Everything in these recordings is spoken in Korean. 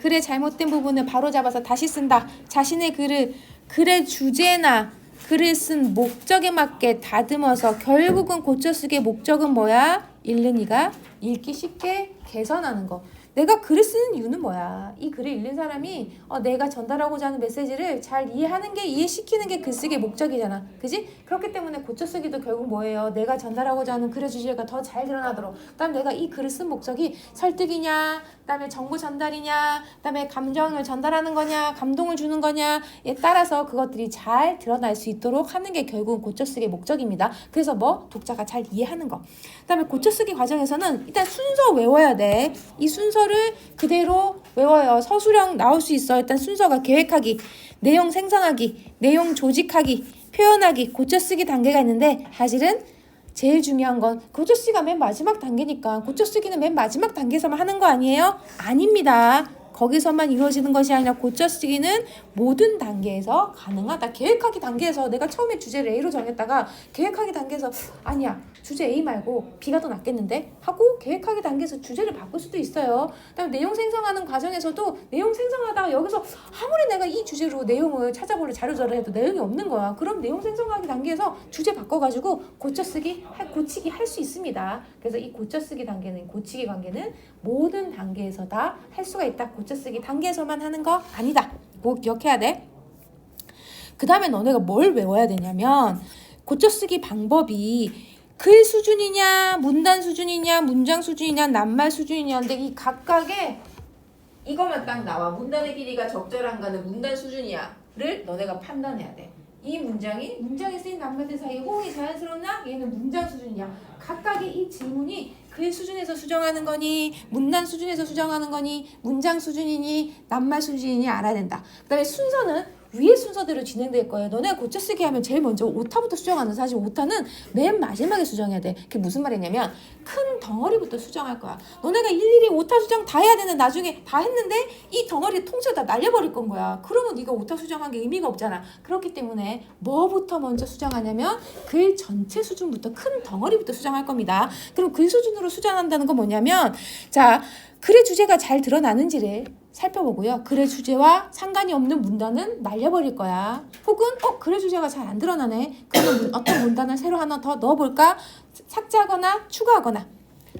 글의 잘못된 부분을 바로잡아서 다시 쓴다. 자신의 글의 주제나 글을 쓴 목적에 맞게 다듬어서 결국은 고쳐쓰기의 목적은 뭐야? 읽는 이가 읽기 쉽게 개선하는 거. 내가 글을 쓰는 이유는 뭐야? 이 글을 읽는 사람이 내가 전달하고자 하는 메시지를 잘 이해하는 게, 이해시키는 게 글쓰기의 목적이잖아. 그지? 그렇기 때문에 고쳐쓰기도 결국 뭐예요? 내가 전달하고자 하는 글의 주제가 더 잘 드러나도록. 그다음 내가 이 글을 쓴 목적이 설득이냐, 그다음에 정보 전달이냐, 그다음에 감정을 전달하는 거냐, 감동을 주는 거냐에 따라서 그것들이 잘 드러날 수 있도록 하는 게 결국은 고쳐쓰기의 목적입니다. 그래서 독자가 잘 이해하는 거. 그다음에 고쳐쓰기 과정에서는 일단 순서 외워야 돼. 이 순서를 그대로 외워요. 서술형 나올 수 있어. 일단 순서가 계획하기, 내용 생성하기, 내용 조직하기, 표현하기, 고쳐쓰기 단계가 있는데 사실은 제일 중요한 건 고쳐쓰기가 맨 마지막 단계니까 고쳐쓰기는 맨 마지막 단계에서만 하는 거 아니에요? 아닙니다. 거기서만 이루어지는 것이 아니라 고쳐쓰기는 모든 단계에서 가능하다. 계획하기 단계에서 내가 처음에 주제를 A로 정했다가 계획하기 단계에서 아니야, 주제 A 말고 B가 더 낫겠는데? 하고 계획하기 단계에서 주제를 바꿀 수도 있어요. 그다음에 내용 생성하는 과정에서도 내용 생성하다가 여기서 아무리 내가 이 주제로 내용을 찾아보려 자료조사를 해도 내용이 없는 거야. 그럼 내용 생성하기 단계에서 주제 바꿔가지고 고치기 할 수 있습니다. 그래서 이 고쳐쓰기 단계는, 고치기 관계는 모든 단계에서 다 할 수가 있다. 고쳐쓰기 단계에서만 하는 거 아니다. 꼭 기억해야 돼. 그 다음에 너네가 뭘 외워야 되냐면 고쳐쓰기 방법이 글 수준이냐, 문단 수준이냐, 문장 수준이냐, 낱말 수준이냐인데 이 각각의 이것만 딱 나와. 문단의 길이가 적절한가는 문단 수준이야를 너네가 판단해야 돼. 이 문장에 쓰인 낱말들 사이에 호응이 자연스럽나? 얘는 문장 수준이야. 각각의 이 질문이 글 수준에서 수정하는 거니, 문단 수준에서 수정하는 거니, 문장 수준이니, 낱말 수준이니 알아야 된다. 그 다음에 순서는 위의 순서대로 진행될 거예요. 너네가 고쳐쓰기 하면 제일 먼저 오타부터 수정하는, 사실 오타는 맨 마지막에 수정해야 돼. 그게 무슨 말이냐면 큰 덩어리부터 수정할 거야. 너네가 일일이 오타 수정 다 해야 되는, 나중에 다 했는데 이 덩어리 통째로 다 날려버릴 건 거야. 그러면 네가 오타 수정한 게 의미가 없잖아. 그렇기 때문에 뭐부터 먼저 수정하냐면 글 전체 수준부터, 큰 덩어리부터 수정할 겁니다. 그럼 글 수준으로 수정한다는 건 뭐냐면, 자, 글의 주제가 잘 드러나는지를 살펴보고요. 글의 주제와 상관이 없는 문단은 날려버릴 거야. 혹은 글의 주제가 잘 안 드러나네. 그러면 어떤 문단을 새로 하나 더 넣어볼까? 삭제하거나 추가하거나.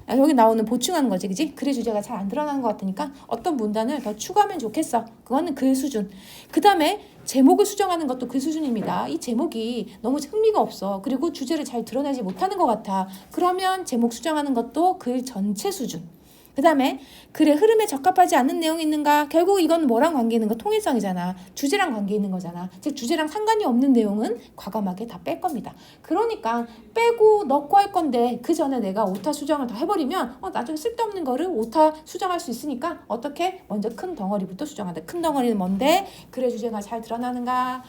여기 나오는 보충하는 거지, 그지? 글의 주제가 잘 안 드러나는 것 같으니까 어떤 문단을 더 추가하면 좋겠어. 그거는 글 수준. 그 다음에 제목을 수정하는 것도 글 수준입니다. 이 제목이 너무 흥미가 없어. 그리고 주제를 잘 드러내지 못하는 것 같아. 그러면 제목 수정하는 것도 글 전체 수준. 그 다음에 글의 흐름에 적합하지 않는 내용이 있는가? 결국 이건 뭐랑 관계 있는 거? 통일성이잖아. 주제랑 관계 있는 거잖아. 즉 주제랑 상관이 없는 내용은 과감하게 다 뺄 겁니다. 그러니까 빼고 넣고 할 건데 그 전에 내가 오타 수정을 더 해버리면 나중에 쓸데없는 거를 오타 수정할 수 있으니까 어떻게? 먼저 큰 덩어리부터 수정한다. 큰 덩어리는 뭔데? 글의 주제가 잘 드러나는가?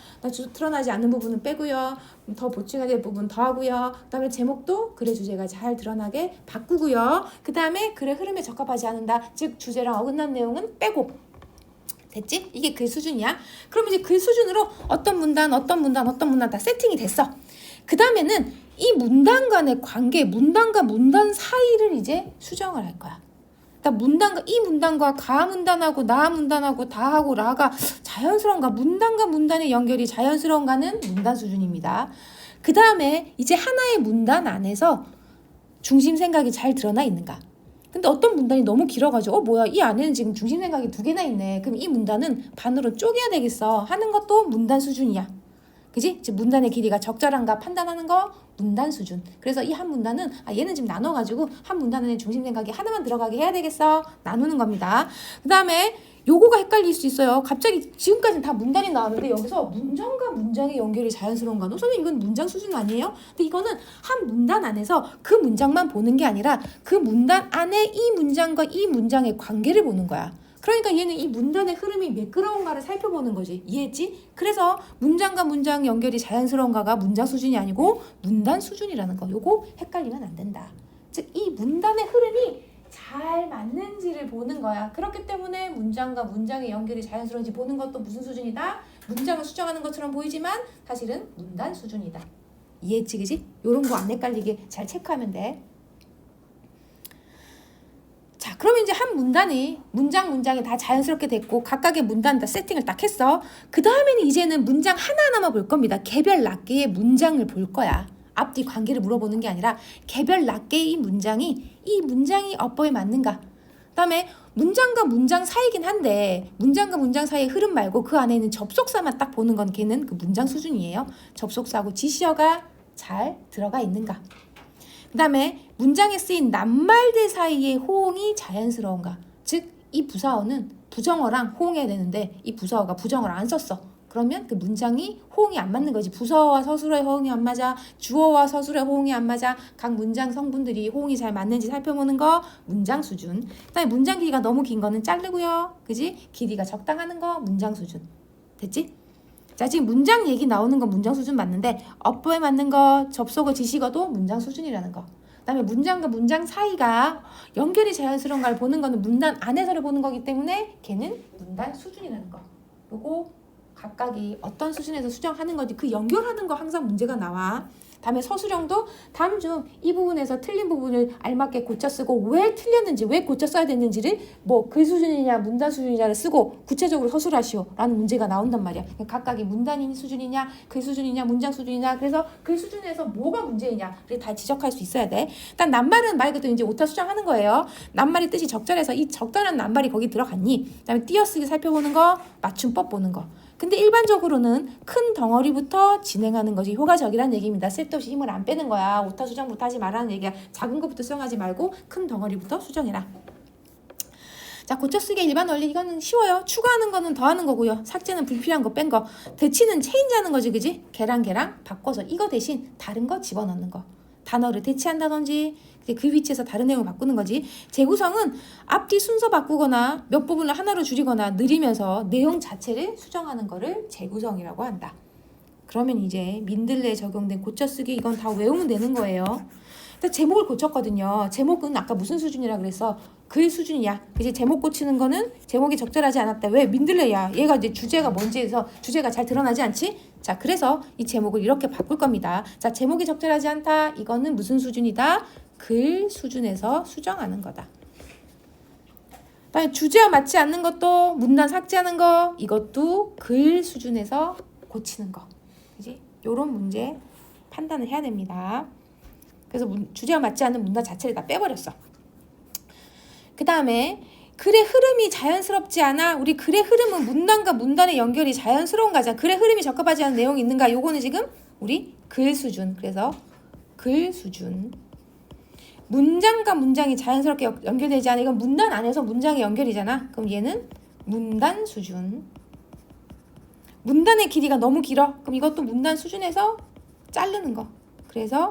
드러나지 않는 부분은 빼고요. 더 보충해야 될 부분 더 하고요. 그 다음에 제목도 글의 주제가 잘 드러나게 바꾸고요. 그 다음에 글의 흐름에 적합하지 않는다. 즉 주제랑 어긋난 내용은 빼고. 됐지? 이게 글 수준이야. 그럼 이제 글 수준으로 어떤 문단 다 세팅이 됐어. 그 다음에는 이 문단 간의 관계, 문단과 문단 사이를 이제 수정을 할 거야. 이 문단과 가 문단하고 나 문단하고 다하고 라가 자연스러운가, 문단과 문단의 연결이 자연스러운가는 문단 수준입니다. 그 다음에 이제 하나의 문단 안에서 중심 생각이 잘 드러나 있는가. 근데 어떤 문단이 너무 길어가지고 뭐야, 이 안에는 지금 중심 생각이 2개나 있네. 그럼 이 문단은 반으로 쪼개야 되겠어 하는 것도 문단 수준이야. 그지? 즉 문단의 길이가 적절한가 판단하는 거 문단 수준. 그래서 이 한 문단은 얘는 지금 나눠가지고 한 문단 안에 중심 생각이 하나만 들어가게 해야 되겠어. 나누는 겁니다. 그 다음에 요거가 헷갈릴 수 있어요. 갑자기 지금까지는 다 문단이 나왔는데 여기서 문장과 문장의 연결이 자연스러운가? 선생님 이건 문장 수준 아니에요? 근데 이거는 한 문단 안에서 그 문장만 보는 게 아니라 그 문단 안에 이 문장과 이 문장의 관계를 보는 거야. 그러니까 얘는 이 문단의 흐름이 매끄러운가를 살펴보는 거지. 이해했지? 그래서 문장과 문장 연결이 자연스러운가가 문장 수준이 아니고 문단 수준이라는 거. 요거 헷갈리면 안 된다. 즉 이 문단의 흐름이 잘 맞는지를 보는 거야. 그렇기 때문에 문장과 문장의 연결이 자연스러운지 보는 것도 무슨 수준이다? 문장을 수정하는 것처럼 보이지만 사실은 문단 수준이다. 이해했지, 그지? 요런 거 안 헷갈리게 잘 체크하면 돼. 자, 자, 그러면 이제 한 문단이 문장이 다 자연스럽게 됐고 각각의 문단 다 세팅을 딱 했어. 그 다음에는 이제는 문장 하나하나만 볼 겁니다. 개별 낱개의 문장을 볼 거야. 앞뒤 관계를 물어보는 게 아니라 개별 낱개의 이 문장이 어법에 맞는가. 그다음에 문장과 문장 사이긴 한데 문장과 문장 사이의 흐름 말고 그 안에 있는 접속사만 딱 보는 건 걔는 그 문장 수준이에요. 접속사하고 지시어가 잘 들어가 있는가. 그 다음에 문장에 쓰인 낱말들 사이의 호응이 자연스러운가. 즉 이 부사어는 부정어랑 호응해야 되는데 이 부사어가 부정어를 안 썼어. 그러면 그 문장이 호응이 안 맞는 거지. 부사어와 서술어의 호응이 안 맞아. 주어와 서술어의 호응이 안 맞아. 각 문장 성분들이 호응이 잘 맞는지 살펴보는 거 문장 수준. 그다음에 문장 길이가 너무 긴 거는 자르고요. 그지? 길이가 적당하는 거 문장 수준. 됐지? 자, 지금 문장 얘기 나오는 건 문장 수준 맞는데 어법에 맞는 거, 접속어, 지시어도 문장 수준이라는 거. 그다음에 문장과 문장 사이가 연결이 자연스러운가를 보는 거는 문단 안에서를 보는 거기 때문에 걔는 문단 수준이라는 거. 요거 각각이 어떤 수준에서 수정하는 건지 그 연결하는 거 항상 문제가 나와. 다음에 서술형도 다음 중 이 부분에서 틀린 부분을 알맞게 고쳐 쓰고 왜 틀렸는지 왜 고쳐 써야 됐는지를 뭐 글 수준이냐 문단 수준이냐를 쓰고 구체적으로 서술하시오 라는 문제가 나온단 말이야. 각각이 문단인 수준이냐 글 수준이냐 문장 수준이냐 그래서 글 수준에서 뭐가 문제이냐를 다 지적할 수 있어야 돼. 일단 낱말은 말 그대로 이제 오타 수정하는 거예요. 낱말의 뜻이 적절해서 이 적절한 낱말이 거기 들어갔니? 그다음에 띄어쓰기 살펴보는 거 맞춤법 보는 거. 근데 일반적으로는 큰 덩어리부터 진행하는 것이 효과적이라는 얘기입니다. 쓸데없이 힘을 안 빼는 거야. 오타 수정부터 하지 말라는 얘기야. 작은 것부터 수정하지 말고 큰 덩어리부터 수정해라. 자, 고쳐쓰기 일반 원리 이거는 쉬워요. 추가하는 거는 더하는 거고요. 삭제는 불필요한 거 뺀 거. 대치는 체인지하는 거지, 그지? 걔랑 바꿔서 이거 대신 다른 거 집어넣는 거. 단어를 대체한다든지 그 위치에서 다른 내용을 바꾸는 거지. 재구성은 앞뒤 순서 바꾸거나 몇 부분을 하나로 줄이거나 늘리면서 내용 자체를 수정하는 거를 재구성이라고 한다. 그러면 이제 민들레에 적용된 고쳐쓰기 이건 다 외우면 되는 거예요. 제목을 고쳤거든요. 제목은 아까 무슨 수준이라 그랬어? 글 수준이야. 이제 제목 고치는 거는 제목이 적절하지 않았다. 왜? 민들레야. 얘가 이제 주제가 뭔지 해서 주제가 잘 드러나지 않지? 자, 그래서 이 제목을 이렇게 바꿀 겁니다. 자, 제목이 적절하지 않다. 이거는 무슨 수준이다? 글 수준에서 수정하는 거다. 그다음에 주제와 맞지 않는 것도 문단 삭제하는 거 이것도 글 수준에서 고치는 거. 그지? 요런 문제 판단을 해야 됩니다. 그래서 주제와 맞지 않는 문단 자체를 다 빼버렸어. 그 다음에 글의 흐름이 자연스럽지 않아. 우리 글의 흐름은 문단과 문단의 연결이 자연스러운 거잖아. 글의 흐름이 적합하지 않은 내용이 있는가. 요거는 지금 우리 글 수준. 그래서 글 수준. 문장과 문장이 자연스럽게 연결되지 않아. 이건 문단 안에서 문장이 연결이잖아. 그럼 얘는 문단 수준. 문단의 길이가 너무 길어. 그럼 이것도 문단 수준에서 자르는 거. 그래서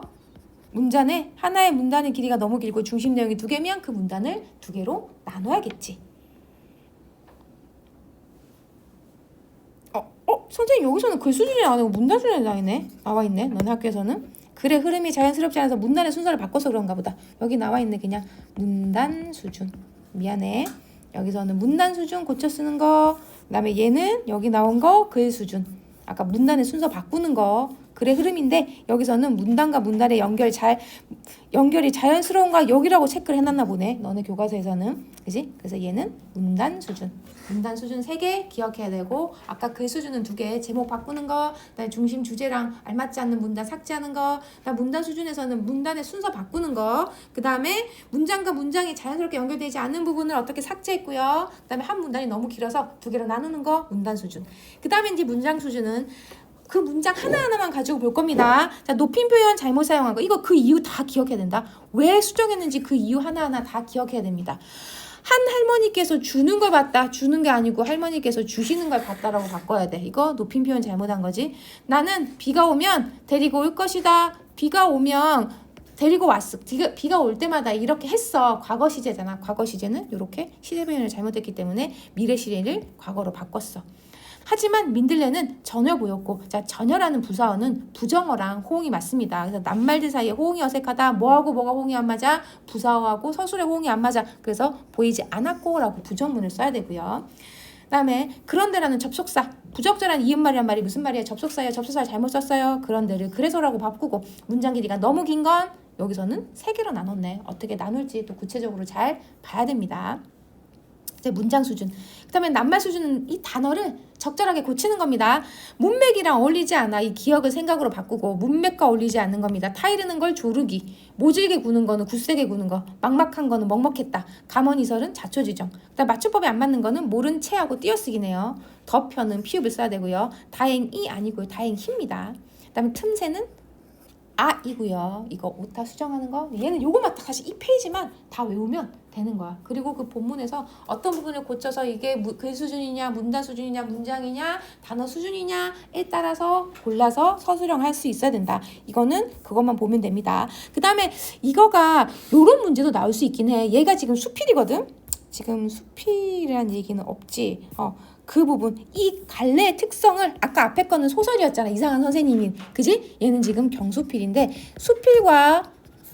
문단에 하나의 문단의 길이가 너무 길고 중심 내용이 2개면 그 문단을 2개로 나눠야겠지. 선생님 여기서는 글 수준이 나오고 문단 수준이 나와 있네. 너네 학교에서는 글의 흐름이 자연스럽지 않아서 문단의 순서를 바꿔서 그런가 보다. 여기 나와 있네. 그냥 문단 수준. 미안해. 여기서는 문단 수준 고쳐 쓰는 거. 그다음에 얘는 여기 나온 거 글 수준. 아까 문단의 순서 바꾸는 거. 글의 흐름인데 여기서는 문단과 문단의 연결이 자연스러운가 여기라고 체크를 해놨나 보네. 너네 교과서에서는. 그지? 그래서 얘는 문단 수준. 문단 수준 3개 기억해야 되고 아까 글 수준은 2개. 제목 바꾸는 거, 그다음에 중심 주제랑 알맞지 않는 문단 삭제하는 거. 그다음 문단 수준에서는 문단의 순서 바꾸는 거. 그다음에 문장과 문장이 자연스럽게 연결되지 않는 부분을 어떻게 삭제했고요. 그다음에 한 문단이 너무 길어서 2개로 나누는 거 문단 수준. 그다음에 이제 문장 수준은 그 문장 하나하나만 가지고 볼 겁니다. 자, 높임 표현 잘못 사용한 거. 이거 그 이유 다 기억해야 된다. 왜 수정했는지 그 이유 하나하나 다 기억해야 됩니다. 한 할머니께서 주는 걸 봤다. 주는 게 아니고 할머니께서 주시는 걸 봤다라고 바꿔야 돼. 이거 높임 표현 잘못한 거지. 나는 비가 오면 데리고 올 것이다. 비가 오면 데리고 왔어. 비가 올 때마다 이렇게 했어. 과거 시제잖아. 과거 시제는 이렇게 시제 표현을 잘못했기 때문에 미래 시제를 과거로 바꿨어. 하지만 민들레는 전혀 보였고, 자, 전혀라는 부사어는 부정어랑 호응이 맞습니다. 그래서 낱말들 사이에 호응이 어색하다. 뭐하고 뭐가 호응이 안 맞아? 부사어하고 서술의 호응이 안 맞아. 그래서 보이지 않았고 라고 부정문을 써야 되고요. 그 다음에 그런데라는 접속사. 부적절한 이음말이란 말이 무슨 말이야? 접속사예요. 접속사를 잘못 썼어요. 그런데를 그래서라고 바꾸고 문장 길이가 너무 긴 건 여기서는 3개로 나눴네. 어떻게 나눌지 또 구체적으로 잘 봐야 됩니다. 이제 문장 수준. 그다음에 낱말 수준은 이 단어를 적절하게 고치는 겁니다. 문맥이랑 어울리지 않아. 이 기억을 생각으로 바꾸고 문맥과 어울리지 않는 겁니다. 타이르는 걸 조르기, 모질게 구는 거는 굳세게 구는 거, 막막한 거는 먹먹했다. 감언이설은 자초지정. 그다음 맞춤법에 안 맞는 거는 모른 채하고 띄어쓰기네요. 더 표는 피읍을 써야 되고요. 다행이 아니고요. 다행히입니다. 그다음에 틈새는 아이고요. 이거 오타 수정하는 거. 얘는 요것만 딱 사실 이 페이지만 다 외우면 되는 거야. 그리고 그 본문에서 어떤 부분을 고쳐서 이게 글 수준이냐, 문단 수준이냐, 문장이냐, 단어 수준이냐에 따라서 골라서 서술형할 수 있어야 된다. 이거는 그것만 보면 됩니다. 그 다음에 이거가 요런 문제도 나올 수 있긴 해. 얘가 지금 수필이거든. 지금 수필이라는 얘기는 없지. 그 부분, 이 갈래의 특성을 아까 앞에 거는 소설이었잖아. 이상한 선생님이. 그지? 얘는 지금 경수필인데 수필과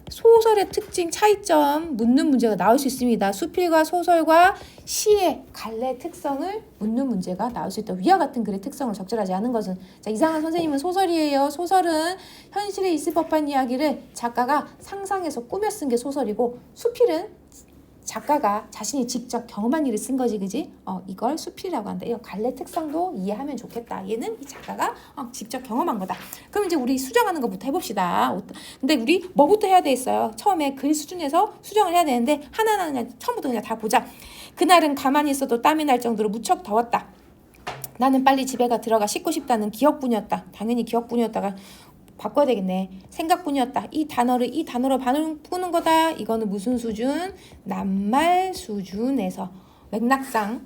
소설의 특징, 차이점 묻는 문제가 나올 수 있습니다. 수필과 소설과 시의 갈래 특성을 묻는 문제가 나올 수 있다. 위와 같은 글의 특성을 적절하지 않은 것은. 자, 이상한 선생님은 소설이에요. 소설은 현실에 있을 법한 이야기를 작가가 상상해서 꾸며 쓴 게 소설이고, 수필은 작가가 자신이 직접 경험한 일을 쓴 거지, 그지? 이걸 수필이라고 한다. 이 갈래 특성도 이해하면 좋겠다. 얘는 이 작가가 직접 경험한 거다. 그럼 이제 우리 수정하는 것부터 해봅시다. 근데 우리 뭐부터 해야 되겠어요? 처음에 글 수준에서 수정을 해야 되는데 하나하나 그냥 처음부터 그냥 다 보자. 그날은 가만히 있어도 땀이 날 정도로 무척 더웠다. 나는 빨리 집에 가 들어가 씻고 싶다는 기억뿐이었다. 당연히 기억뿐이었다가 바꿔야 되겠네. 생각뿐이었다. 이 단어로 바꾸는 거다. 이거는 무슨 수준? 낱말 수준에서 맥락상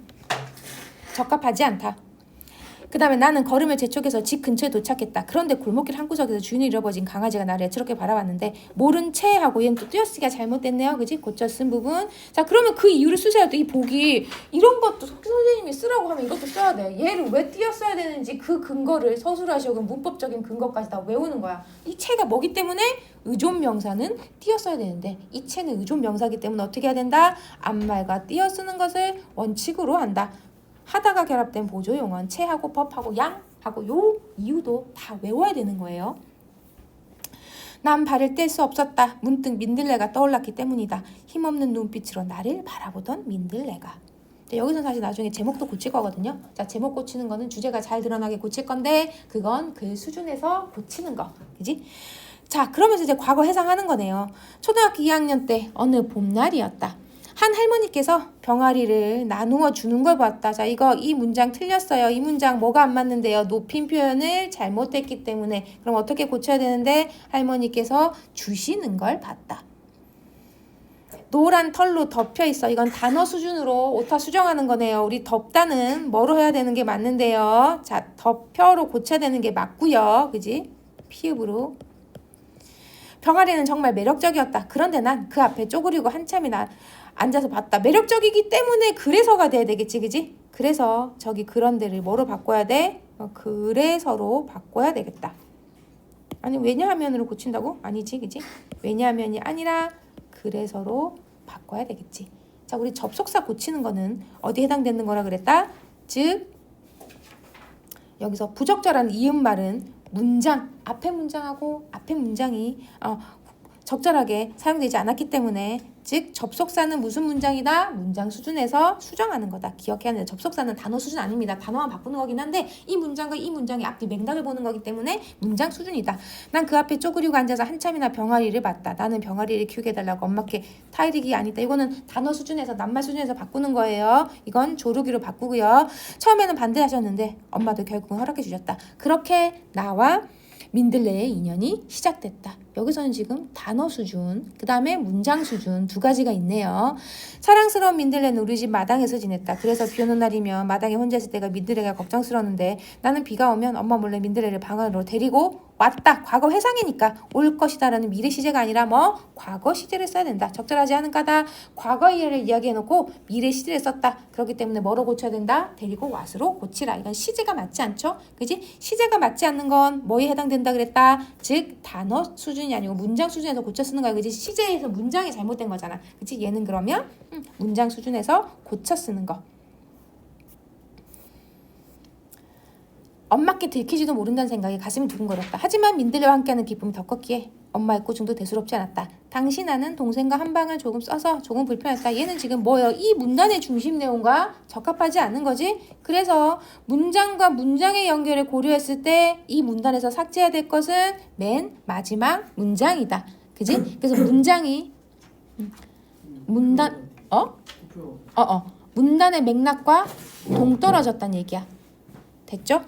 적합하지 않다. 그 다음에 나는 걸음을 재촉해서 집 근처에 도착했다. 그런데 골목길 한 구석에서 주인을 잃어버린 강아지가 나를 애처롭게 바라봤는데 모른 채 하고 얘는 또 띄어쓰기가 잘못됐네요. 그지? 고쳐 쓴 부분. 자, 그러면 그 이유를 쓰셔야 돼. 이 보기 이런 것도 선생님이 쓰라고 하면 이것도 써야 돼. 얘를 왜 띄어써야 되는지 그 근거를 서술하시고 문법적인 근거까지 다 외우는 거야. 이 채가 뭐기 때문에 의존명사는 띄어써야 되는데 이 채는 의존명사기 때문에 어떻게 해야 된다? 앞말과 띄어쓰는 것을 원칙으로 한다. 하다가 결합된 보조용언 채하고 법하고 양하고 요 이유도 다 외워야 되는 거예요. 난 발을 뗄 수 없었다. 문득 민들레가 떠올랐기 때문이다. 힘없는 눈빛으로 나를 바라보던 민들레가. 여기서 사실 나중에 제목도 고칠 거거든요. 자, 제목 고치는 거는 주제가 잘 드러나게 고칠 건데 그건 글 수준에서 고치는 거. 그지? 자, 그러면서 이제 과거 해상하는 거네요. 초등학교 2학년 때 어느 봄날이었다. 한 할머니께서 병아리를 나누어 주는 걸 봤다. 자, 이 문장 틀렸어요. 이 문장 뭐가 안 맞는데요? 높임 표현을 잘못했기 때문에. 그럼 어떻게 고쳐야 되는데? 할머니께서 주시는 걸 봤다. 노란 털로 덮여 있어. 이건 단어 수준으로 오타 수정하는 거네요. 우리 덮다는 뭐로 해야 되는 게 맞는데요. 자, 덮여로 고쳐야 되는 게 맞고요. 그지? 피읍으로. 병아리는 정말 매력적이었다. 그런데 난 그 앞에 쪼그리고 한참이나 앉아서 봤다. 매력적이기 때문에 그래서가 돼야 되겠지, 그지? 그래서 저기 그런 데를 뭐로 바꿔야 돼? 그래서로 바꿔야 되겠다. 아니, 왜냐하면으로 고친다고? 아니지, 그지? 왜냐하면이 아니라 그래서로 바꿔야 되겠지. 자, 우리 접속사 고치는 거는 어디에 해당되는 거라 그랬다? 즉, 여기서 부적절한 이음말은 문장, 앞에 문장하고 앞에 문장이 적절하게 사용되지 않았기 때문에 즉 접속사는 무슨 문장이다? 문장 수준에서 수정하는 거다. 기억해야 하는데 접속사는 단어 수준 아닙니다. 단어만 바꾸는 거긴 한데 이 문장과 이 문장의 앞뒤 맥락을 보는 거기 때문에 문장 수준이다. 난 그 앞에 쪼그리고 앉아서 한참이나 병아리를 봤다. 나는 병아리를 키우게 해달라고 엄마께 타이르기 아니다. 이거는 단어 수준에서 낱말 수준에서 바꾸는 거예요. 이건 조르기로 바꾸고요. 처음에는 반대하셨는데 엄마도 결국은 허락해 주셨다. 그렇게 나와 민들레의 인연이 시작됐다. 여기서는 지금 단어 수준, 그 다음에 문장 수준 두 가지가 있네요. 사랑스러운 민들레는 우리 집 마당에서 지냈다. 그래서 비 오는 날이면 마당에 혼자 있을 때가 민들레가 걱정스러웠는데 나는 비가 오면 엄마 몰래 민들레를 방 안으로 데리고 왔다. 과거 회상이니까 올 것이다 라는 미래 시제가 아니라 과거 시제를 써야 된다. 적절하지 않은 까다. 과거 이해를 이야기해놓고 미래 시제를 썼다. 그렇기 때문에 뭐로 고쳐야 된다? 데리고 왔으로 고치라. 이건 시제가 맞지 않죠? 그지? 시제가 맞지 않는 건 뭐에 해당된다 그랬다? 즉 단어 수준이 아니고 문장 수준에서 고쳐 쓰는 거야. 그지? 시제에서 문장이 잘못된 거잖아. 그치? 얘는 그러면 문장 수준에서 고쳐 쓰는 거. 엄마께 들키지도 모른다는 생각에 가슴이 두근거렸다. 하지만 민들레와 함께하는 기쁨이 더 컸기에 엄마의 꾸중도 대수롭지 않았다. 당시 나는 동생과 한 방을 조금 써서 조금 불편했다. 얘는 지금 뭐예요? 이 문단의 중심 내용과 적합하지 않은 거지? 그래서 문장과 문장의 연결을 고려했을 때 이 문단에서 삭제해야 될 것은 맨 마지막 문장이다. 그지? 그래서 문장이 문단 문단의 맥락과 동떨어졌다는 얘기야. 됐죠?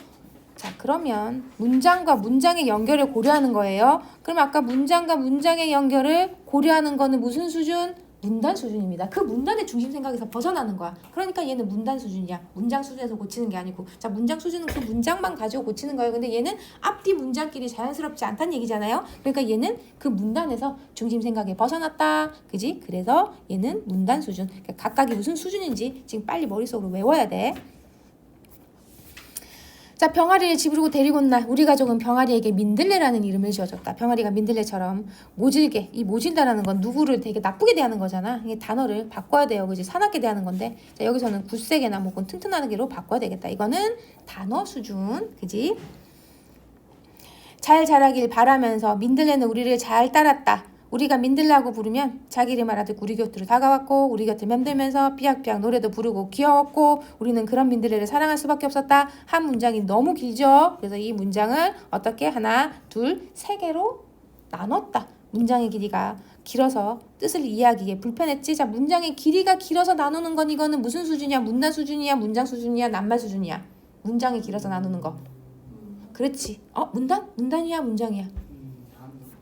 자, 그러면 문장과 문장의 연결을 고려하는 거예요. 그럼 아까 문장과 문장의 연결을 고려하는 거는 무슨 수준? 문단 수준입니다. 그 문단의 중심 생각에서 벗어나는 거야. 그러니까 얘는 문단 수준이야. 문장 수준에서 고치는 게 아니고. 자, 문장 수준은 그 문장만 가지고 고치는 거예요. 근데 얘는 앞뒤 문장끼리 자연스럽지 않다는 얘기잖아요. 그러니까 얘는 그 문단에서 중심 생각에 벗어났다. 그지? 그래서 얘는 문단 수준. 그러니까 각각이 무슨 수준인지 지금 빨리 머릿속으로 외워야 돼. 자, 병아리를 집으로 데리고 온 날 우리 가족은 병아리에게 민들레라는 이름을 지어줬다. 병아리가 민들레처럼 모질게, 이 모질다라는 건 누구를 되게 나쁘게 대하는 거잖아. 이게 단어를 바꿔야 돼요. 그지? 사납게 대하는 건데, 자, 여기서는 굳세게나 혹은 튼튼하게로 바꿔야 되겠다. 이거는 단어 수준. 그지? 잘 자라길 바라면서 민들레는 우리를 잘 따랐다. 우리가 민들레하고 부르면 자기 이름 알아듣고 우리 곁으로 다가왔고 우리 곁을 맴돌면서 삐약삐약 노래도 부르고 귀여웠고 우리는 그런 민들레를 사랑할 수밖에 없었다. 한 문장이 너무 길죠. 그래서 이 문장을 어떻게 하나, 둘, 세 개로 나눴다. 문장의 길이가 길어서 뜻을 이해하기에 불편했지. 자, 문장의 길이가 길어서 나누는 건 이거는 무슨 수준이야? 문단 수준이야? 문장 수준이야? 낱말 수준이야? 문장이 길어서 나누는 거. 그렇지. 문단? 문단이야? 문장이야?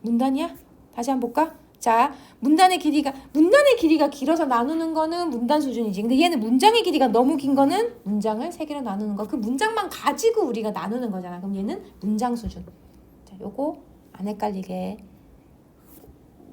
문단이야? 다시 한번 볼까? 자, 문단의 길이가 길어서 나누는 거는 문단 수준이지. 근데 얘는 문장의 길이가 너무 긴 거는 문장을 세 개로 나누는 거. 그 문장만 가지고 우리가 나누는 거잖아. 그럼 얘는 문장 수준. 자, 요거 안 헷갈리게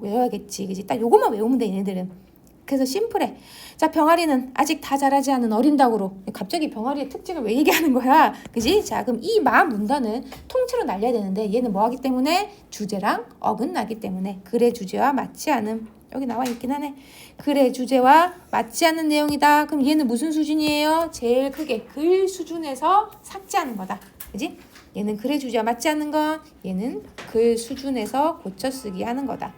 외워야겠지. 그지? 딱 요것만 외우면 돼, 얘네들은. 그래서 심플해. 자, 병아리는 아직 다 자라지 않은 어린 닭으로. 갑자기 병아리의 특징을 왜 얘기하는 거야? 그지? 자, 그럼 이 마 문단은 통째로 날려야 되는데 얘는 뭐 하기 때문에? 주제랑 어긋나기 때문에. 글의 주제와 맞지 않음. 여기 나와 있긴 하네. 글의 주제와 맞지 않는 내용이다. 그럼 얘는 무슨 수준이에요? 제일 크게 글 수준에서 삭제하는 거다. 그지? 얘는 글의 주제와 맞지 않는 건 얘는 글 수준에서 고쳐쓰기 하는 거다.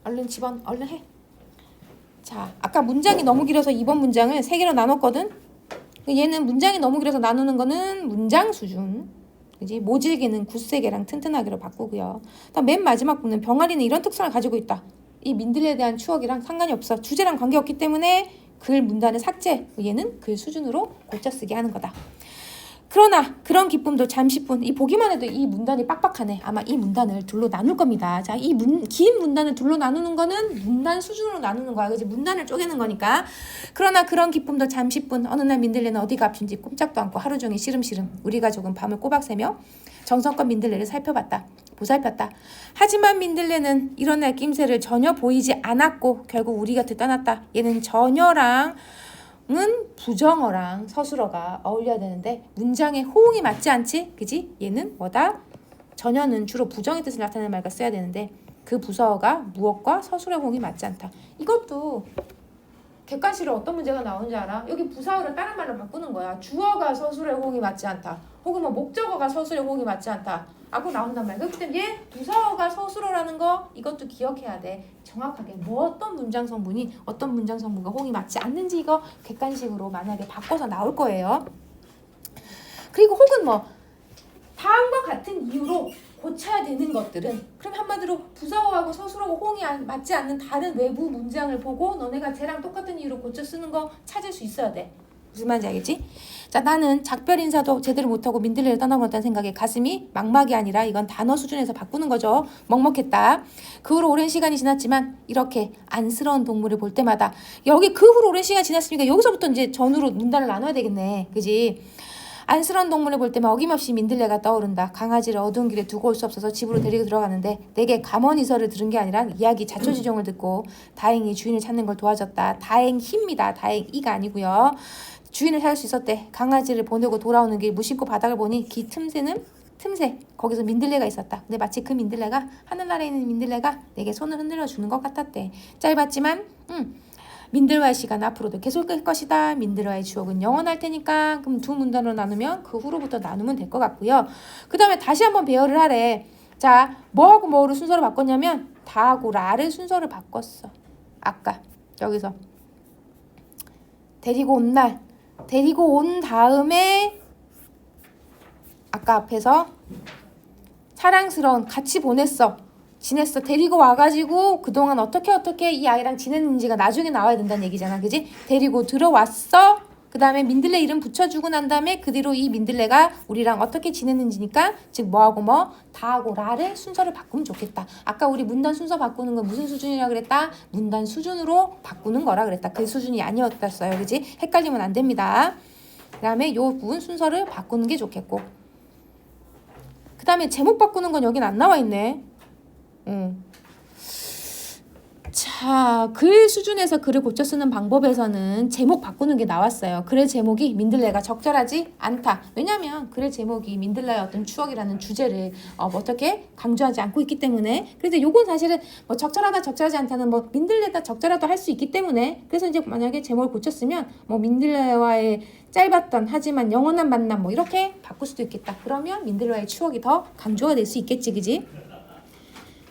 얼른 집어, 얼른 해. 자, 아까 문장이 너무 길어서 이번 문장을 세 개로 나눴거든. 얘는 문장이 너무 길어서 나누는 거는 문장 수준. 그지? 모질게는 굳세게랑 튼튼하게로 바꾸고요. 다음 맨 마지막 부분은 병아리는 이런 특성을 가지고 있다. 이 민들레에 대한 추억이랑 상관이 없어. 주제랑 관계없기 때문에 글 문단을 삭제. 얘는 글 수준으로 고쳐쓰기 하는 거다. 그러나 그런 기쁨도 잠시뿐. 이 보기만 해도 이 문단이 빡빡하네. 아마 이 문단을 둘로 나눌 겁니다. 자, 이 긴 문단을 둘로 나누는 거는 문단 수준으로 나누는 거야. 그지? 문단을 쪼개는 거니까. 그러나 그런 기쁨도 잠시뿐. 어느 날 민들레는 어디가 아픈지 꼼짝도 않고 하루 종일 시름시름. 우리 가족은 밤을 꼬박 새며 정성껏 민들레를 보살폈다. 하지만 민들레는 일어날 낌새를 전혀 보이지 않았고 결국 우리 곁을 떠났다. 얘는 전혀랑 은 부정어랑 서술어가 어울려야 되는데 문장의 호응이 맞지 않지? 그지? 얘는 뭐다? 전혀는 주로 부정의 뜻을 나타내는 말과 써야 되는데 그 부서어가 무엇과 서술의 호응이 맞지 않다. 이것도 객관식으로 어떤 문제가 나오는지 알아? 여기 부사어를 다른 말로 바꾸는 거야. 주어가 서술의 호응이 맞지 않다. 혹은 뭐 목적어가 서술의 호응이 맞지 않다. 하고 나온단 말이야. 그렇기 때문에 얘 부사어가 서술어라는 거 이것도 기억해야 돼. 정확하게 어떤 문장 성분과 호응이 맞지 않는지 이거 객관식으로 만약에 바꿔서 나올 거예요. 그리고 혹은 다음과 같은 이유로 고쳐야 되는 것들은 그럼 한마디로 부사어하고 서술어하고 호응이 맞지 않는 다른 외부 문장을 보고 너네가 쟤랑 똑같은 이유로 고쳐 쓰는 거 찾을 수 있어야 돼. 무슨 말인지 알겠지? 자, 나는 작별 인사도 제대로 못하고 민들레를 떠나버렸다는 생각에 가슴이 막막이 아니라 이건 단어 수준에서 바꾸는 거죠. 먹먹했다. 그 후로 오랜 시간이 지났지만 이렇게 안쓰러운 동물을 볼 때마다 여기 그 후로 오랜 시간이 지났으니까 여기서부터 이제 전후로 문단을 나눠야 되겠네. 그지? 안쓰러운 동물을 볼 때만 어김없이 민들레가 떠오른다. 강아지를 어두운 길에 두고 올 수 없어서 집으로 데리고 들어가는데 내게 감언이설을 들은 게 아니라 이야기 자초지종을 듣고 다행히 주인을 찾는 걸 도와줬다. 다행히입니다. 다행이가 아니고요. 주인을 찾을 수 있었대. 강아지를 보내고 돌아오는 길 무심코 바닥을 보니 기 틈새 거기서 민들레가 있었다. 근데 마치 그 민들레가 하늘나라에 있는 민들레가 내게 손을 흔들어 주는 것 같았대. 짧았지만 민들과의 시간 앞으로도 계속될 것이다. 민들과의 추억은 영원할 테니까. 그럼 두 문단으로 나누면 그 후로부터 나누면 될 것 같고요. 그 다음에 다시 한번 배열을 하래. 자, 뭐하고 뭐로 순서를 바꿨냐면 다하고 라를 순서를 바꿨어. 아까 여기서 데리고 온 날, 데리고 온 다음에 아까 앞에서 사랑스러운, 같이 보냈어, 지냈어, 데리고 와가지고 그동안 어떻게 이 아이랑 지냈는지가 나중에 나와야 된다는 얘기잖아, 그지? 데리고 들어왔어. 그 다음에 민들레 이름 붙여주고 난 다음에 그 뒤로 이 민들레가 우리랑 어떻게 지냈는지니까, 즉 뭐하고 뭐, 다하고 라를 순서를 바꾸면 좋겠다. 아까 우리 문단 순서 바꾸는 건 무슨 수준이라 그랬다? 문단 수준으로 바꾸는 거라 그랬다. 그 수준이 아니었어요, 그지? 헷갈리면 안 됩니다. 그 다음에 요 부분 순서를 바꾸는 게 좋겠고, 그 다음에 제목 바꾸는 건 여긴 안 나와 있네. 자, 글 수준에서 글을 고쳐 쓰는 방법에서는 제목 바꾸는 게 나왔어요. 글의 제목이 민들레가 적절하지 않다. 왜냐면 글의 제목이 민들레의 어떤 추억이라는 주제를 어떻게 강조하지 않고 있기 때문에. 그래서 요건 사실은 뭐 적절하다 적절하지 않다는 뭐 민들레다 적절하다 할 수 있기 때문에, 그래서 이제 만약에 제목을 고쳤으면 뭐 민들레와의 짧았던 하지만 영원한 만남 뭐 이렇게 바꿀 수도 있겠다. 그러면 민들레와의 추억이 더 강조가 될 수 있겠지, 그지?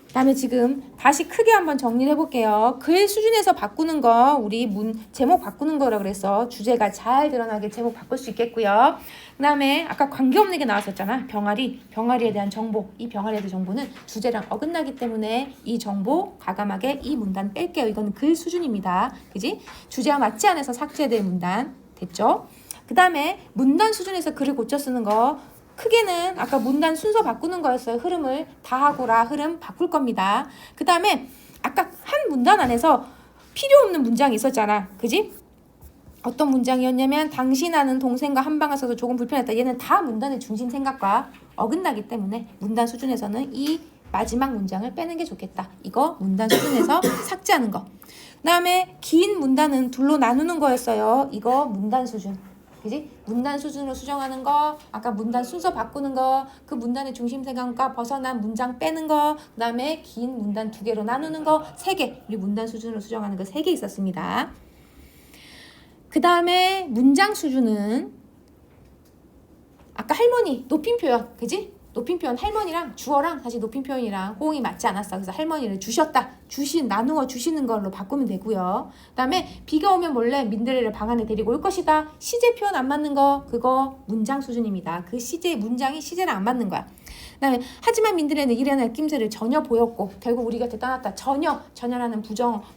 그다음에 지금 다시 크게 한번 정리를 해볼게요. 글 수준에서 바꾸는 거, 우리 제목 바꾸는 거라 그래서 주제가 잘 드러나게 제목 바꿀 수 있겠고요. 그다음에 아까 관계없는 게 나왔었잖아. 병아리에 대한 정보. 이 병아리에 대한 정보는 주제랑 어긋나기 때문에 이 정보 과감하게 이 문단 뺄게요. 이건 글 수준입니다. 그지? 주제와 맞지 않아서 삭제될 문단. 됐죠? 그다음에 문단 수준에서 글을 고쳐 쓰는 거, 크게는 아까 문단 순서 바꾸는 거였어요. 흐름을 다하고 라 흐름 바꿀 겁니다. 그 다음에 아까 한 문단 안에서 필요 없는 문장이 있었잖아, 그지? 어떤 문장이었냐면 당신 아는 동생과 한방을 써서 조금 불편했다. 얘는 다 문단의 중심 생각과 어긋나기 때문에 문단 수준에서는 이 마지막 문장을 빼는 게 좋겠다. 이거 문단 수준에서 삭제하는 거. 그 다음에 긴 문단은 둘로 나누는 거였어요. 이거 문단 수준. 그지? 문단 수준으로 수정하는 거, 아까 문단 순서 바꾸는 거, 그 문단의 중심 생각과 벗어난 문장 빼는 거, 그 다음에 긴 문단 2개로 나누는 거 3개. 우리 문단 수준으로 수정하는 거 3개 있었습니다. 그 다음에 문장 수준은 아까 할머니 높임 표현, 그지? 높임 표현, 할머니랑 주어랑 사실 높임 표현이랑 호응이 맞지 않았어. 그래서 할머니를 주셨다, 나누어 주시는 걸로 바꾸면 되고요. 그 다음에 비가 오면 몰래 민들레를 방 안에 데리고 올 것이다. 시제 표현 안 맞는 거, 그거 문장 수준입니다. 그 문장이 시제랑 안 맞는 거야. 그 다음에 하지만 민들레는 일어날 낌새를 전혀 보였고 결국 우리 곁에 떠났다. 전혀라는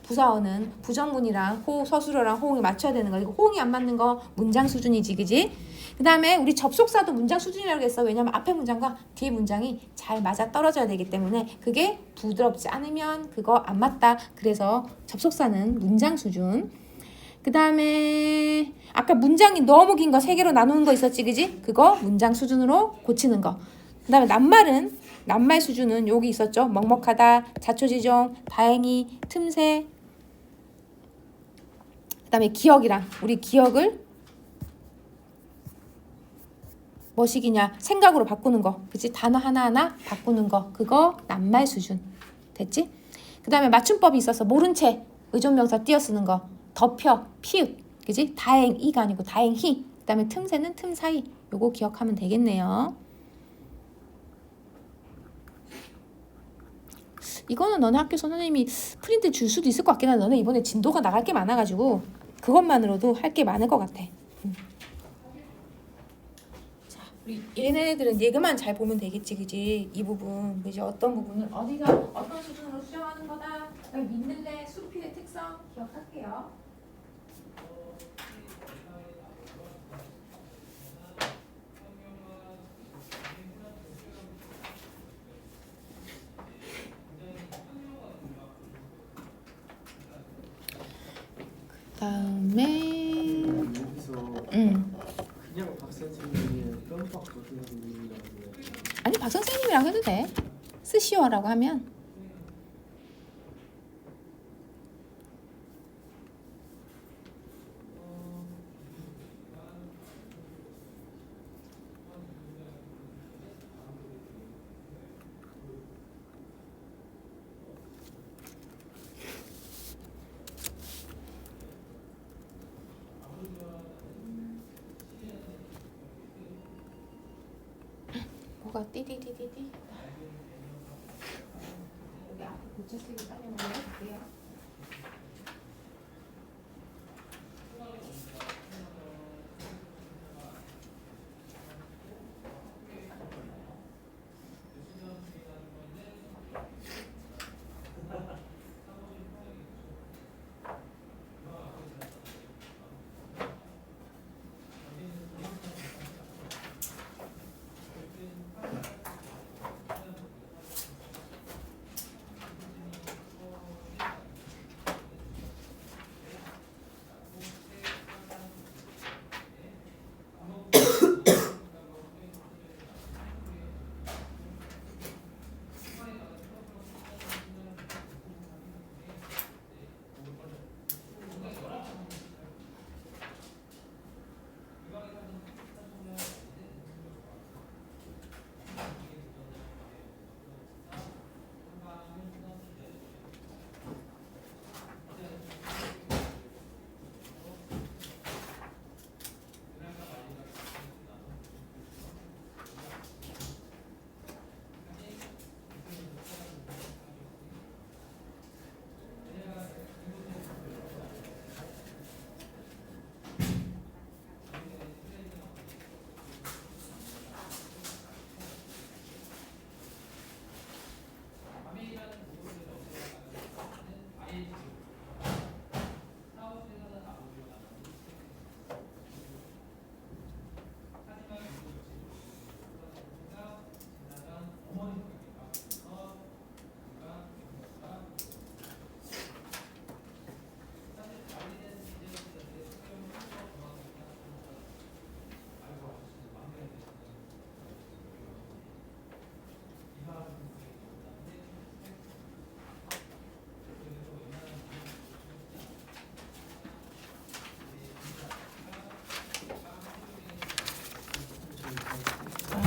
부사어는 부정문이랑 서술어랑 호응이 맞춰야 되는 거. 이거 호응이 안 맞는 거 문장 수준이지, 그지? 그 다음에 우리 접속사도 문장 수준이라고 했어. 왜냐면 앞에 문장과 뒤에 문장이 잘 맞아 떨어져야 되기 때문에 그게 부드럽지 않으면 그거 안 맞다. 그래서 접속사는 문장 수준. 그 다음에 아까 문장이 너무 긴 거 3개로 나누는 거 있었지, 그지? 그거 문장 수준으로 고치는 거. 그 다음에 낱말 수준은 여기 있었죠. 먹먹하다, 자초지종, 다행히, 틈새. 그 다음에 기억이랑 우리 기억을 뭐식이냐, 생각으로 바꾸는 거, 그치? 단어 하나하나 바꾸는 거, 그거 낱말 수준. 됐지? 그 다음에 맞춤법이 있어서 모른 채 의존명사 띄어쓰는 거, 덮여, 피읍, 그치? 다행이가 아니고 다행히. 그 다음에 틈새는 틈 사이. 요거 기억하면 되겠네요. 이거는 너네 학교에서 선생님이 프린트 줄 수도 있을 것 같긴 한데 너네 이번에 진도가 나갈 게 많아가지고 그것만으로도 할 게 많을 것 같아. 우리 얘네들은 얘기만 잘 보면 되겠지, 그지? 이 부분, 그지? 어떤 부분을 어디서 어떤 수준으로 수정하는 거다. 민들레 수필의 특성 기억할게요. 그다음에 그냥 박 선생님이 깜빡 선생님이라고 아니 박 선생님이라고 해도 돼. 스시어라고 하면. 거 띠디디디디. 여기 앞에 고쳐쓰기 빨리 한번 해볼게요.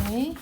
네.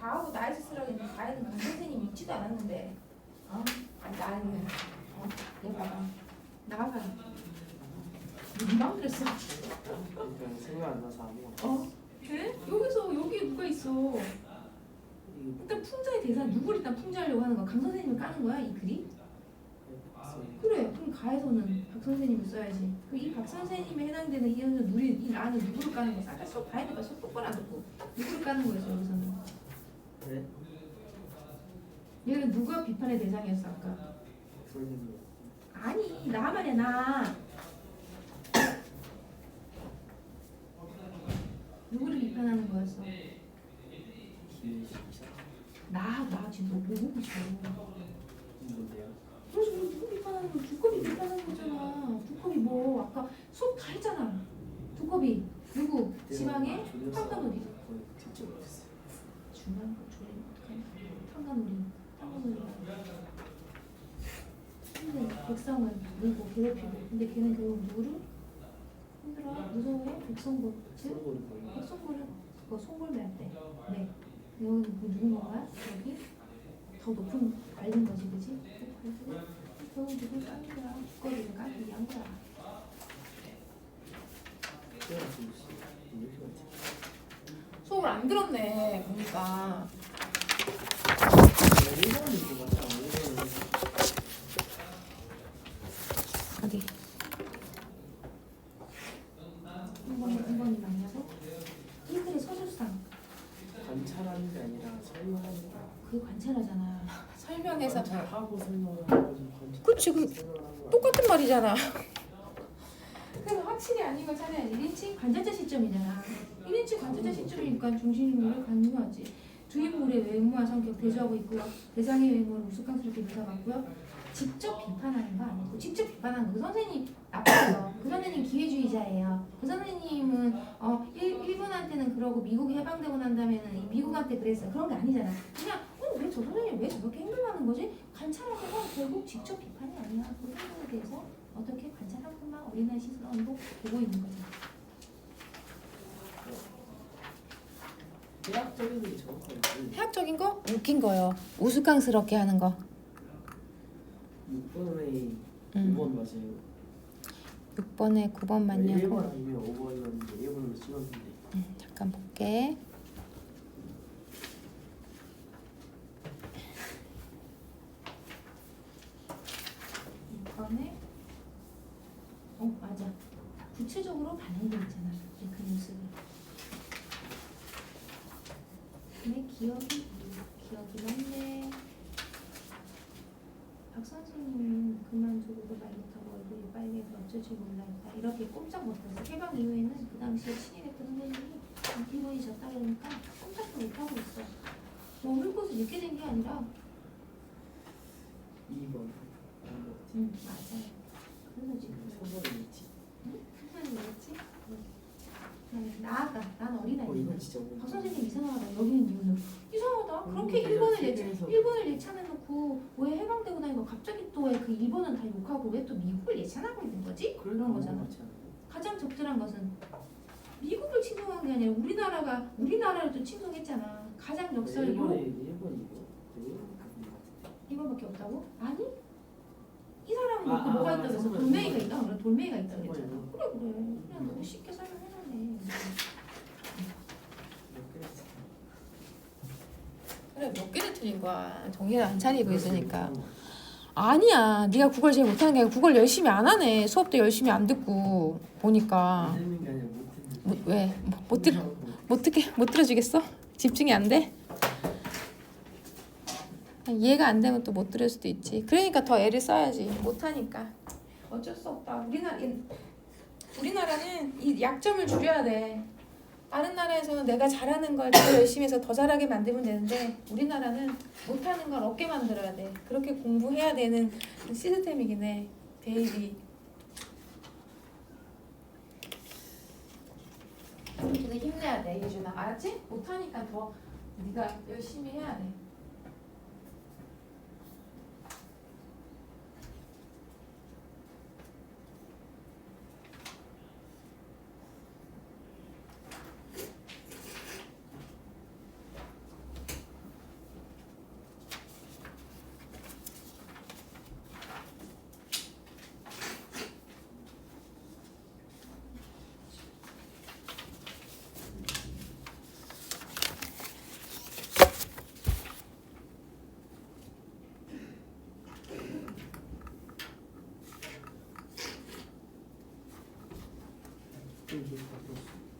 다 하고 나에서 쓰라고 했는데 다에는 강 선생님이 있지도 않았는데. 아니 나는 얘 봐봐. 나가. 금방 그랬어. 그러니까 생각 안 나서 아무것도. 그래? 여기서 여기에 누가 있어? 일단 풍자의 대상 누구를 일단 풍자하려고 하는 거야? 강 선생님을 까는 거야 이 글이? 그래. 그럼 가에서는 박 선생님을 써야지. 그럼 이 박 선생님에 해당되는 이 연수 이 나는 누구를 까는 거야? 아까 쏙 봐야 돼봐. 쏙 똑바로 안 듣고 누구를 까는 거였어 여기서는? 그래? 얘는 누가 비판의 대상이었어 아까? 선생님. 아니 나 말이야 나. 누구를 비판하는 거였어? 기회시키자. 나 지금 너 보고 있어. 뭔데요? 그래서 우리 누구 비판하는 거? 두꺼비 비판하는 거잖아. 두꺼비 뭐 아까 수업 다 했잖아. 두꺼비 누구? 지방에 판가놀이. 직접 못했어요. 중요한 거 조림 어떡하냐? 판가놀이. 근데 백성을 물고 괴롭히고. 근데 걔는 결국 누구를? 힘들어 무서워해? 백성골. 즉 백성골은 그거 송골매 할 때. 네. 여기 누군 거야? 여기 더 높은 알린 거지, 그지? 그래서 결국 누굴 까는 거야? 두꺼비를 까기 위한 거야. 수업을 안 들었네 보니까. 어디? 1번이 맞냐고? 이 글의 서술상 관찰하는 게 아니라 설명하는 거. 그게 관찰하잖아. 설명해서. 관찰하고 설명하는 거지. 그치, 똑같은 말이잖아. 그럼 확실히 아닌 걸 찾아야지. 1인칭 관찰자 시점이잖아. 1인칭 관찰자 시점이니까 중심인물을 강조하지. 주인물의 외모와 성격 대조하고 있고요. 대상의 외모를 우스꽝스럽게 묘사받고요. 직접 비판하는 거 아니고 직접 비판하는 거. 그 선생님 나빠요. 그 선생님 기회주의자예요. 그 선생님은 일본한테는 그러고 미국이 해방되고 난 다음에는 이 미국한테 그랬어요. 그런 게 아니잖아. 그냥 왜 저 선생님 왜 저렇게 행동하는 거지? 관찰하는 건 결국 직접 비판이 아니야. 그 행동에 대해서 어떻게 관찰한 것만 어린아이 시선으로 보고 있는 거죠. 해학적인 게 정확하지. 해학적인 거? 웃긴 거요. 우스꽝스럽게 하는 거. 6번에 5번 맞아요. 6번에 9번 맞냐고. 1번 아니면 5번이었는데 1번으로 찍었는데. 잠깐 볼게. 이번에 맞아. 구체적으로 반영돼 있잖아. 그 모습이. 내 기억이 맞네. 박 선생님은 그만 두고도 말 못하고 얼굴이 빨개서 어쩔 줄 몰랐다. 이렇게 꼼짝 못했어. 해방 이후에는 그 당시에 친일했던 선생님이 일본이 졌다 그러니까 꼼짝도 못하고 있어. 뭐 훑고서 늦게 된 게 아니라. 2번. 맞아요. 그래서 지금 초반에 있지. 무슨 얘기였지? 나아가. 난 어린아이. 이건 진짜 박 선생님 이상하다. 여기는 이유는 이상하다. 그렇게 일본을 예찬해놓고 왜 해방되고 나니까 갑자기 또 왜 그 일본은 다 욕하고 왜 또 미국을 예찬하고 있는 거지? 그런 거잖아. 가장 적절한 것은 미국을 칭송한 게 아니라 우리나라를 또 칭송했잖아. 가장 역설이고. 1번밖에 없다고? 아니? 이 사람은 그 뭐가 있다고 해서 돌멩이가 있다. 그래 돌멩이가 있다고 했잖아. 그래. 그냥 너무 쉽게 설명해놨네. 그래 몇 개를 틀린 거야. 정신을 안 차리고 있으니까. 아니야. 네가 국어를 제일 못하는 게 아니라 국어를 열심히 안 하네. 수업도 열심히 안 듣고 보니까. 왜? 못 들어주겠어? 집중이 안 돼? 이해가 안 되면 또 못 들을 수도 있지. 그러니까 더 애를 써야지. 못하니까. 어쩔 수 없다. 우리나라는 이 약점을 줄여야 돼. 다른 나라에서는 내가 잘하는 걸 더 열심히 해서 더 잘하게 만들면 되는데 우리나라는 못하는 걸 없게 만들어야 돼. 그렇게 공부해야 되는 시스템이긴 해. 대입이. 근데 힘내야 돼, 예준아. 알았지? 못하니까 더 네가 열심히 해야 돼.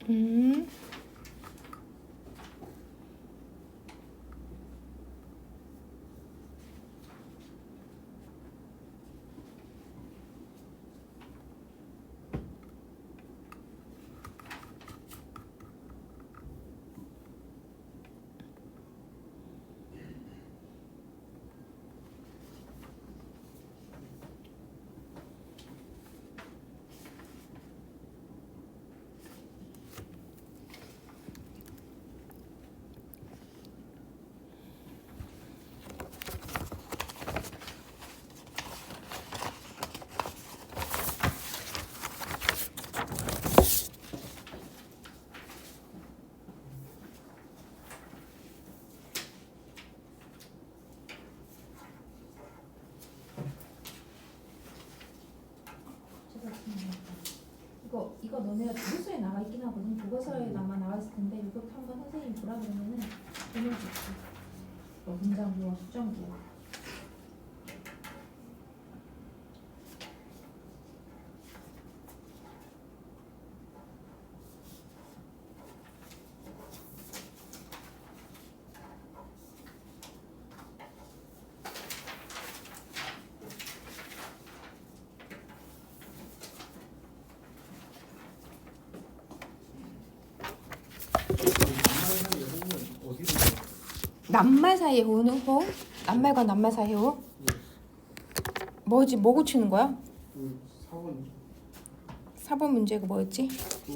음. 이거 너네가 교과서에 나와 있긴 하거든. 교과서에 아마 나와 있을 텐데 이것도 한번 선생님 보라 그러면은 보면 좋지. 문장부와 수정부. 낱말 사이에 오는 호응? 낱말과 낱말 사이에 호응? 뭐지? 뭐 고치는 거야? 그 4번 4번 문제가 뭐였지? 또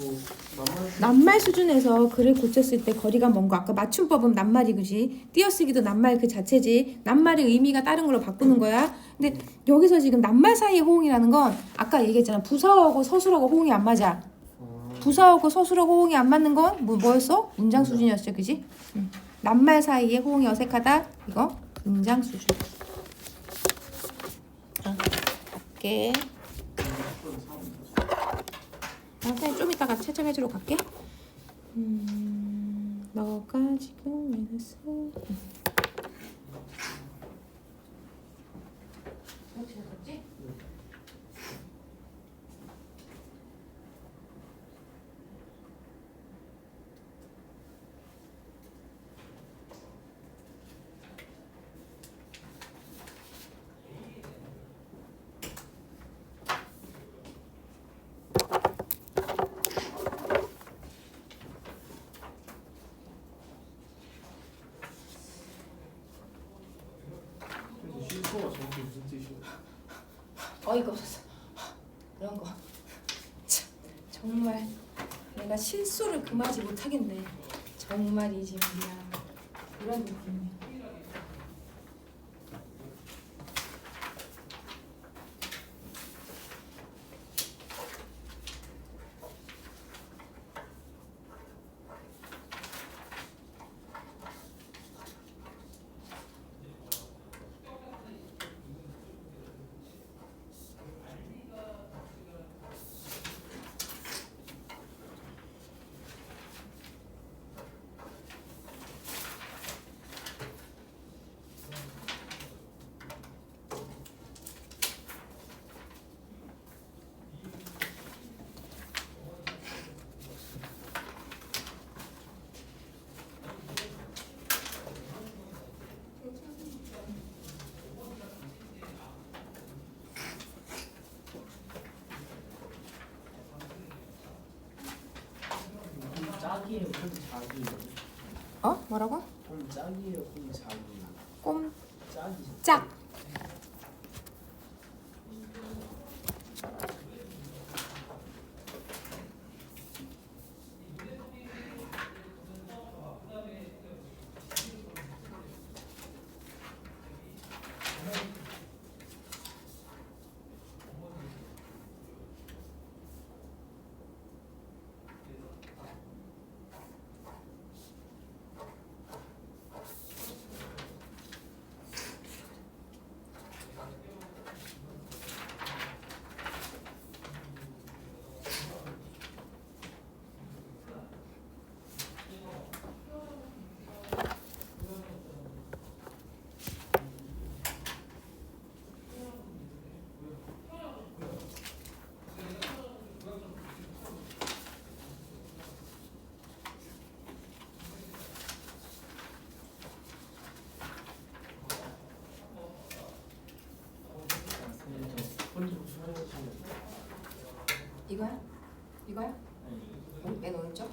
낱말 낱말 수준에서 글을 고쳤을 때 거리가 먼 거. 아까 맞춤법은 낱말이 그지? 띄어쓰기도 낱말 그 자체지. 낱말의 의미가 다른 걸로 바꾸는 거야. 근데 여기서 지금 낱말 사이의 호응이라는 건 아까 얘기했잖아. 부사어하고 서술하고 호응이 안 맞아. 부사하고 서술하고 호응이 안 맞는 건 뭐였어? 문장 수준이었죠, 그지? 낱말 사이에 호응이 어색하다. 이거 문장 수준. 갈게. 선생님 좀 이따가 채점해주러 갈게. 너가 지금 마이너스. 어떻게 갔지? 실수가 정확히 무슨 뜻이에요? 어이가 없었어. 이런 거. 참, 정말 내가 실수를 금하지 못하겠네. 정말이지 말이야. 이런 느낌이야. 짝이에요, 홈 작이에요? 어? 뭐라고? 홈 짝이에요, 홈 작이에요? 꼼, 짝이죠. 짝. 이거야? 이거야? 아니 맨 오른쪽?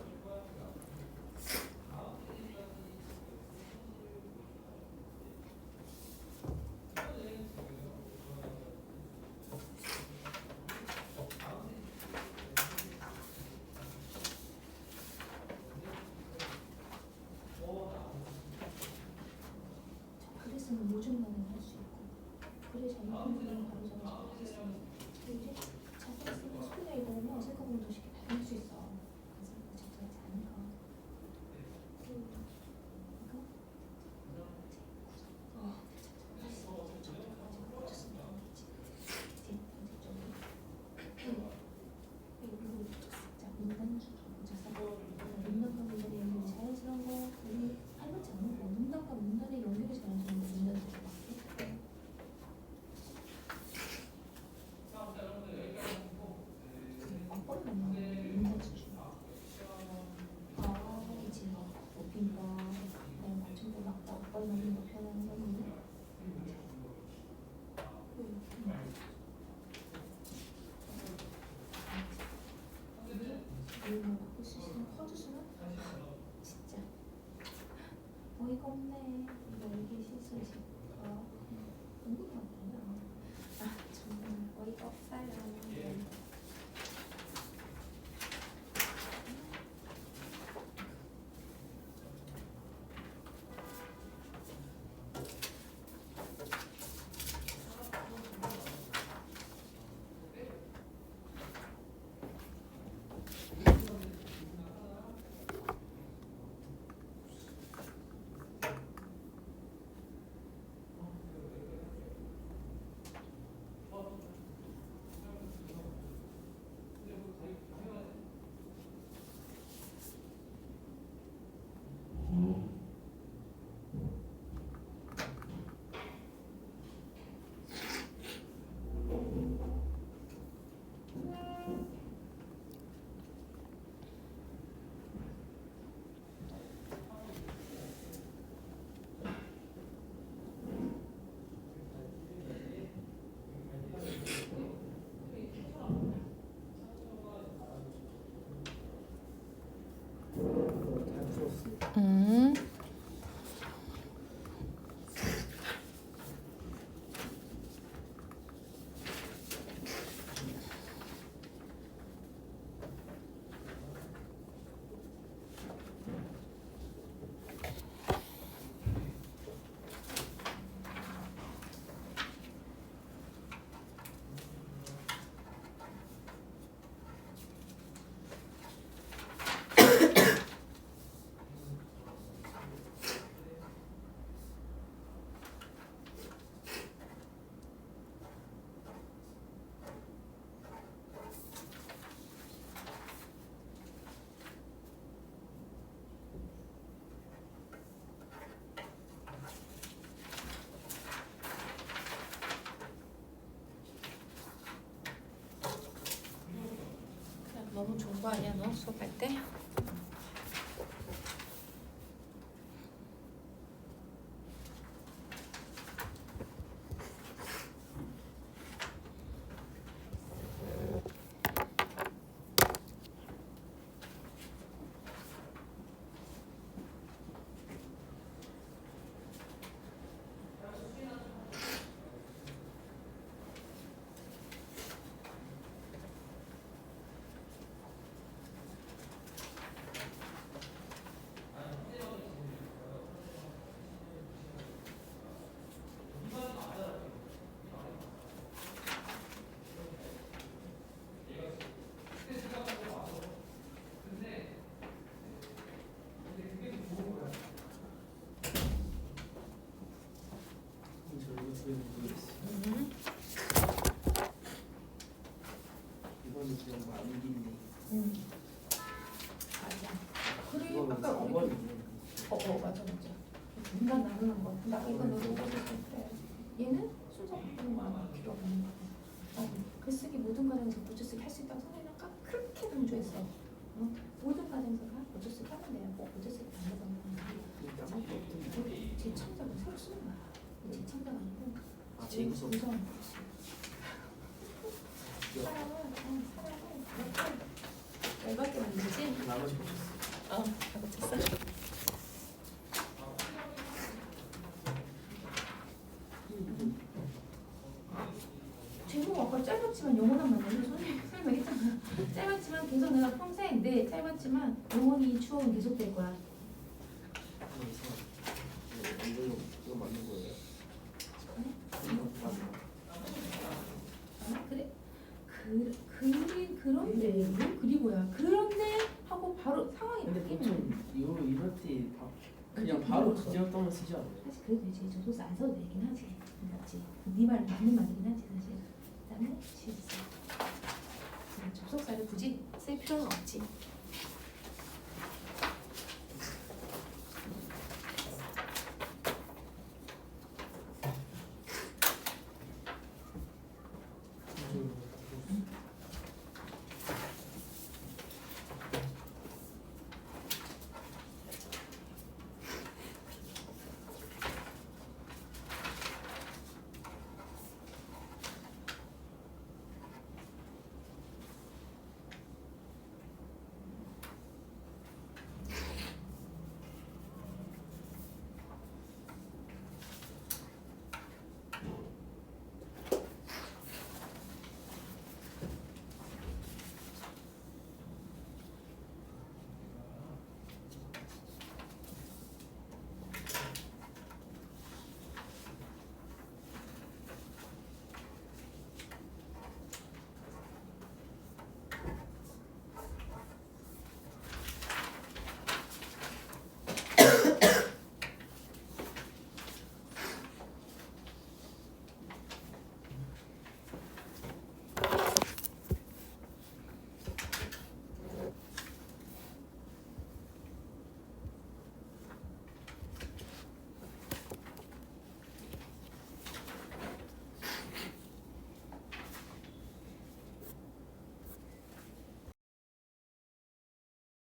그래서는 모종만은 할 수 있고 그래 잘못하면 바로 잡아서 그랬으면 이제 자기가 쓰면 소리가 이러면 생각보다 더 쉽게 발견할 수 있어. 그래서 적절하지 않은 거. 자연스러운 거 우리 할머니 않는 거 문단과 문단의 연결이 자연스러운 거 문단을 들어볼게. 앞벌만 문단 수준. 그치. 높인 거, 그다음에 맞춤법 맞다. 앞벌만 더 표현하는 거는. 이거 바꿀 수 있으면 커주시면 진짜 어이가 없네. 이거 이게 실수지. 은근히 없구나. 아 정말 어이가 없어요. 다 풀었어요. 너무 좋은 거 아니야 너 수업할 때? 저 이거 지금 모르겠어요. 이거는 그냥 만기인데 맞아. 그래 이거는 아까 우리 어머니죠. 맞아. 문단 나누는 거. 나 이거 너도 그래. 얘는 순서 바꾸는 거랑 필요 없는 거. 글쓰기 모든 과정에서 보조쓰기 할 수 있다고 선생님이 아까 그렇게 강조했어. 모든 과정에서가 보조쓰기 하면 돼요. 꼭 보조쓰기 안 해서 재창작은 새로 쓰는 거야. 재창작 아니고 재밌어. 사람은 이거지? 나머지 고쳤어. 다 고쳤어. 제목 아까 짧았지만 영원한 만남을 설명했잖아. 짧았지만 계속 내가 평생 짧았지만 영원히 추억은 계속될 거야. 이거 맞는 거예요? 그래. 그런데 그리고야. 그런데 하고 바로 상황이 근데 바뀌면 보통 이거 이럴 때 그냥 바로 기억동을 쓰지 않아요? 사실 그래도 되지. 접속사 안 써도 되긴 하지. 맞지. 네말 맞는 말이긴 하지 사실. 그다음에 실수. 접속사를 굳이 쓸 필요는 없지.